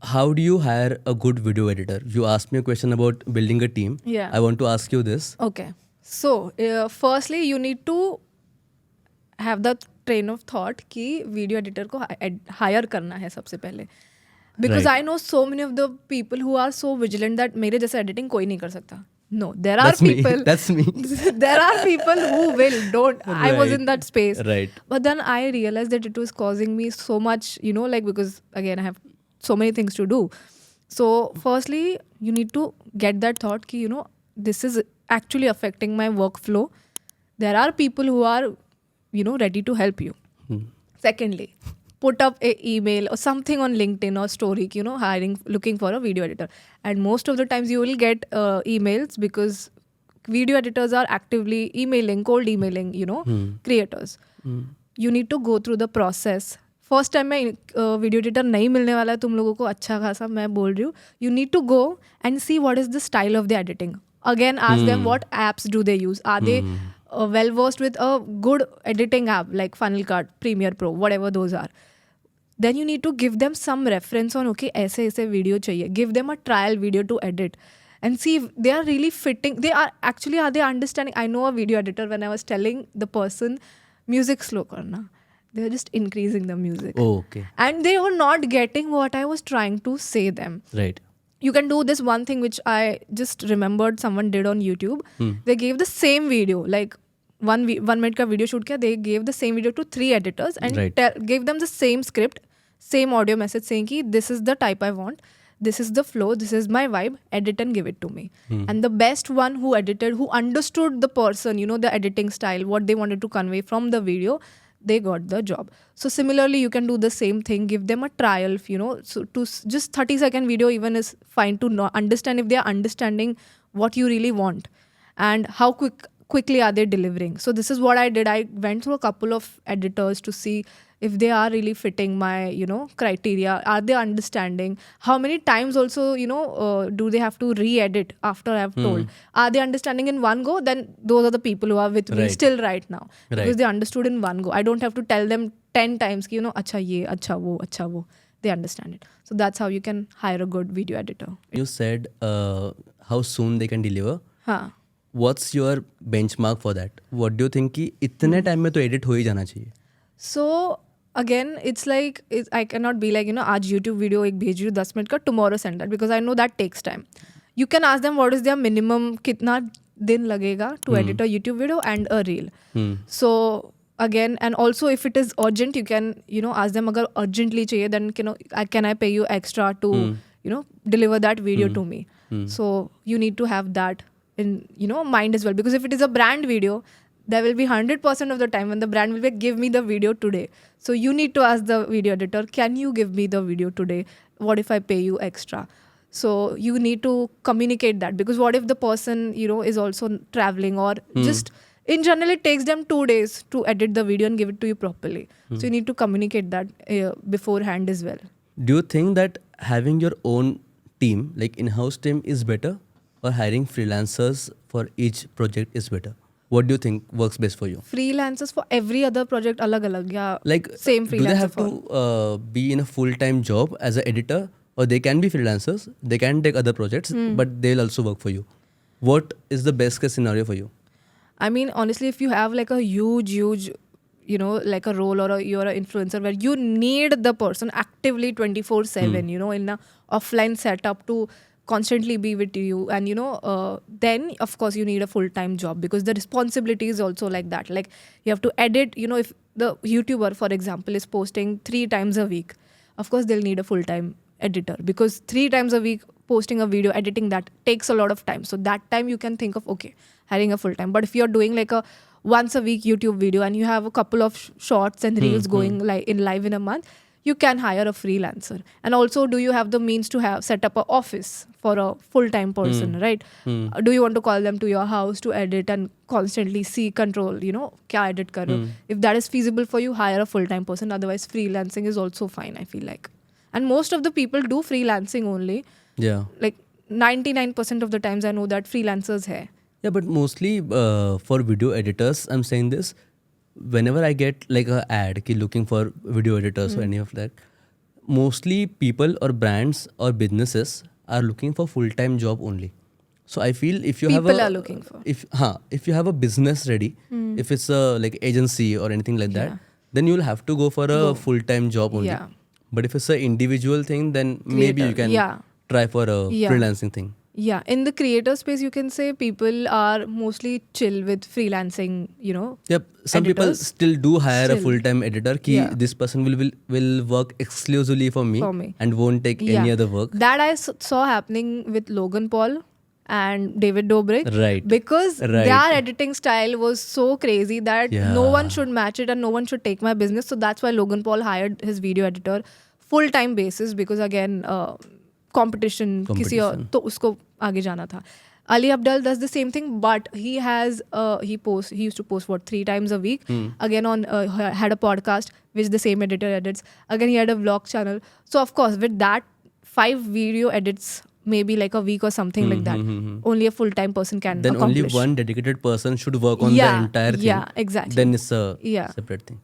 how do you hire a good video editor? You asked me a question about building a team. Yeah. I want to ask you this. Okay. So, firstly, you need to have the train of thought कि video editor को hire करना है सबसे पहले. Because Right. I know so many of the people who are so vigilant that मेरे जैसा editing कोई नहीं कर सकता. No, there are That's people. me. That's me. There are people who will. Don't. I was Right. in that space. Right. But then I realized that it was causing me so much, like because again I have so many things to do. So firstly, you need to get that thought ki, this is actually affecting my workflow. There are people who are, ready to help you. Secondly, put up a email or something on LinkedIn or story, looking for a video editor. And most of the times you will get emails because video editors are actively emailing, cold emailing, creators. You need to go through the process. First time में video editor नहीं मिलने वाला है तुम लोगों को अच्छा खासा, मैं बोल रही हूँ. You need to go and see what is the style of the editing. Again, ask them what apps do they use. Are they well versed with a good editing app like Final Cut, Premiere Pro, whatever those are. Then you need to give them some reference on, okay, ऐसे video चाहिए. Give them a trial video to edit and see if they are really fitting. Are they understanding? I know a video editor, when I was telling the person music slow karna, they were just increasing the music. Oh, okay. And they were not getting what I was trying to say them. Right. You can do this one thing which I just remembered someone did on YouTube. They gave the same video, like 1 minute ka video shoot kiya. They gave the same video to 3 editors and gave them the same script, same audio message saying ki this is the type I want, this is the flow, this is my vibe, edit and give it to me. And the best one who edited, who understood the person, the editing style, what they wanted to convey from the video, they got the job. So similarly, you can do the same thing. Give them a trial, so to just 30-second video even is fine to understand if they are understanding what you really want and how quickly are they delivering. So this is what I did. I went through a couple of editors to see if they are really fitting my, criteria. Are they understanding? How many times also, do they have to re-edit after I've told? Are they understanding in one go? Then those are the people who are with me still right now. Because they understood in one go. I don't have to tell them 10 times, acha ye, acha wo. They understand it. So that's how you can hire a good video editor. You said how soon they can deliver. हाँ. What's your benchmark for that? What do you think कि इतने time में तो edit हो ही जाना चाहिए? So again, it's like I cannot be like, आज YouTube video एक भेज रही हूँ 10 मिनट का, tomorrow send that, because I know that takes time. You can ask them what is their minimum, कितना दिन लगेगा to edit a YouTube video and a reel. So again, and also if it is urgent, you can, ask them अगर urgently चाहिए, then can I pay you extra to, deliver that video to me. So you need to have that in, mind as well, because if it is a brand video, there will be 100% of the time when the brand will be, give me the video today. So you need to ask the video editor, can you give me the video today? What if I pay you extra? So you need to communicate that, because what if the person, is also traveling or just in general, it takes them 2 days to edit the video and give it to you properly. So you need to communicate that beforehand as well. Do you think that having your own team, like in-house team, is better, or hiring freelancers for each project is better? What do you think works best for you? Freelancers for every other project, alag-alag, yeah. Like, same freelancer. Do they have to be in a full-time job as an editor, or they can be freelancers? They can take other projects, but they'll also work for you. What is the best case scenario for you? I mean, honestly, if you have like a huge, like a role, or you're an influencer where you need the person actively 24/7, in an offline setup to constantly be with you, and then of course you need a full-time job, because the responsibility is also like that. Like you have to edit, if the YouTuber, for example, is posting 3 times a week, of course they'll need a full-time editor, because 3 times a week posting a video, editing that takes a lot of time. So that time you can think of, okay, hiring a full-time. But if you're doing like a once a week YouTube video and you have a couple of shorts and reels going live in a month, you can hire a freelancer. And also, do you have the means to set up an office for a full-time person, right? Do you want to call them to your house to edit and constantly see, control, kya edit kar rahe ho? If that is feasible for you, hire a full-time person. Otherwise, freelancing is also fine, I feel like. And most of the people do freelancing only. Yeah. Like 99% of the times I know that freelancers hai. Yeah, but mostly for video editors, I'm saying this. Whenever I get like an ad looking for video editors or any of that, mostly people or brands or businesses are looking for full-time job only. So I feel if you have People a are looking for. if you have a business ready, if it's a like agency or anything like that, Yeah. then you'll have to go for a full-time job only. Yeah. But if it's an individual thing, then maybe you Creator. can Yeah. try for a Yeah. freelancing thing. Yeah, in the creator space, you can say people are mostly chill with freelancing, Yep, some people editors. still do hire a Still. full-time editor ki Yeah. this person will work exclusively for me, For me. and won't take Yeah. any other work. That I saw happening with Logan Paul and David Dobrik. Right. Because Right. their editing style was so crazy that no one Yeah. should match it and no one should take my business. So that's why Logan Paul hired his video editor full-time basis, because again, competition किसी और Competition. तो उसको आगे जाना था. Ali Abdal does the same thing, but he used to post 3 times a week. Again had a podcast which the same editor edits. Again he had a vlog channel. So of course with that 5 video edits maybe like a week or something like that, only a full-time person can Then accomplish. only one dedicated person should work on the entire thing. Yeah, exactly. Then it's a Yeah. separate thing.